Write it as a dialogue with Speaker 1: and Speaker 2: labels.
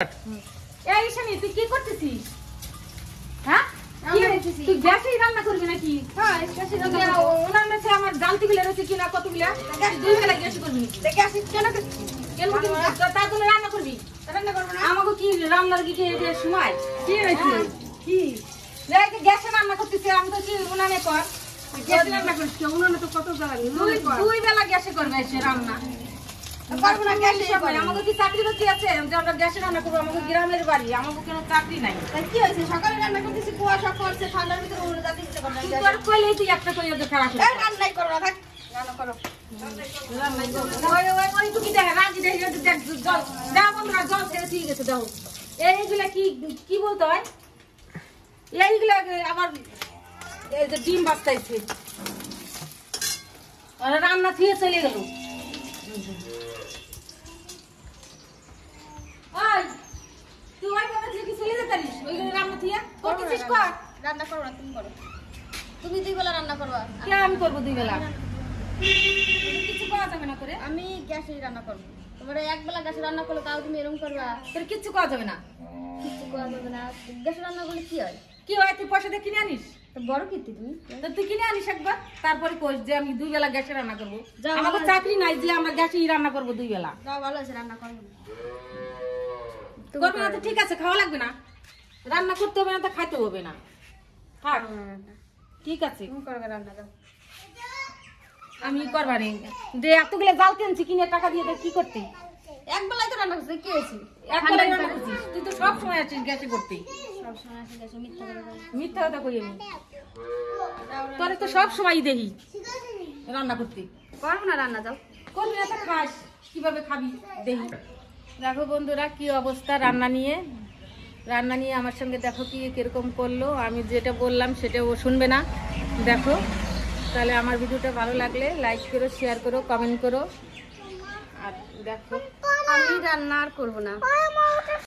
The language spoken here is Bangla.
Speaker 1: এই শানি তুই কি করতেছিস? হ্যাঁ তুই গ্যাসেই রান্না করবি নাকি? হ্যাঁ গ্যাসেই রান্না করব। ওনার কাছে আমার জানতে গেলে রয়েছে কিনা কতগুলা দুই বেলা গ্যাস করবি নাকি? গ্যাস কেন কেন তার জন্য রান্না করবি? রান্না করব না আমাকে কি রান্নার কি এর সময় কি হইছে কি গ্যাসে রান্না করতেছে আমি তো কি উনানে কর গ্যাসে রান্না করিস কি উনানে তো কত বেলা দুই বেলা গ্যাসে করবে এসে রান্না পারবো না গ্যাসে করবে আমাকে কি চাকরি বাকরি আছে যে আমরা গ্যাসে রান্না করব আমাকে গ্রামের বাড়ি আমাকে কোনো চাকরি নাই তাই কি হইছে সকালে রান্না করতেছি কুয়াশা পড়ছে ঠান্ডার ভিতরে উড়ে যাচ্ছে ইচ্ছে করে না তোর কইলেই তুই একটা কইও যে খারাপ করে রান্নাই করো না থাক রান্না করো রান্নাই করো ওই তুই কি দেখ রাজি দেখ দেখ জল দাও বন্ধুরা জল ছেড়ে ঠিক আছে দাও এইগুলা কি কি বলতে হয় এইগুলা আমার এই যে ডিম বাস্তাইছে আর রান্না থেকে চলে গেল ওই তুই ওই বাবা থেকে চলে যেতারিস ওইগুলো রান্না থেকে করতেছিস কর
Speaker 2: রান্না করো না তুমি করো তুমি দুই বেলা রান্না করবা
Speaker 1: কে আমি করব দুই বেলা কিছু করা যাবে না করে
Speaker 2: আমি গ্যাসেই রান্না করব তোমার এক বেলা গ্যাসে রান্না করলে তাও তুমি এরকম করবা
Speaker 1: তোর কিছু করা যাবে না
Speaker 2: কিছু করা যাবে না গ্যাসে রান্না করলে কি হয়
Speaker 1: কি হয় তুই পয়সা দিয়ে কিনে আনিস
Speaker 2: তো বড় কীর্তি তুমি
Speaker 1: তো তুই কিনে আনিস একবার তারপরে কইস যে আমি দুই বেলা গ্যাসে রান্না করবো
Speaker 2: যাও,
Speaker 1: আমাদের চাকরি নাই যে আমরা গ্যাসেই রান্না করবো দুই বেলা
Speaker 2: তাও ভালো আছে রান্না করবো
Speaker 1: করবে না তো ঠিক আছে খাওয়া লাগবে না রান্না করতে হবে না তো খাইতে হবে না থাক ঠিক আছে
Speaker 2: তুমি করবে রান্না দাও
Speaker 1: আমি করবা নেই যে এতগুলো জাল কিনছি কিনে টাকা দিয়ে কি করতে
Speaker 2: এক বেলায় তো রান্না করছে কি হয়েছে
Speaker 1: একবারে রান্না করছিস তুই তো সব সময় আছিস গ্যাসে করতে
Speaker 2: সব সময় আসে গ্যাসে মিথ্যা করে বলো।
Speaker 1: মিথ্যা কথা কই আমি তোরে তো সব সময় দেখি রান্না করতে
Speaker 2: করবো না রান্না দাও
Speaker 1: করবি না তো খাস কিভাবে খাবি দেখি দেখো বন্ধুরা কি অবস্থা রান্না নিয়ে আমার সঙ্গে দেখো কি কিরকম করলো আমি যেটা বললাম সেটা ও শুনবে না দেখো তাহলে আমার ভিডিওটা ভালো লাগলে লাইক করো শেয়ার করো কমেন্ট করো আর দেখো
Speaker 2: আমি রান্না আর করবো না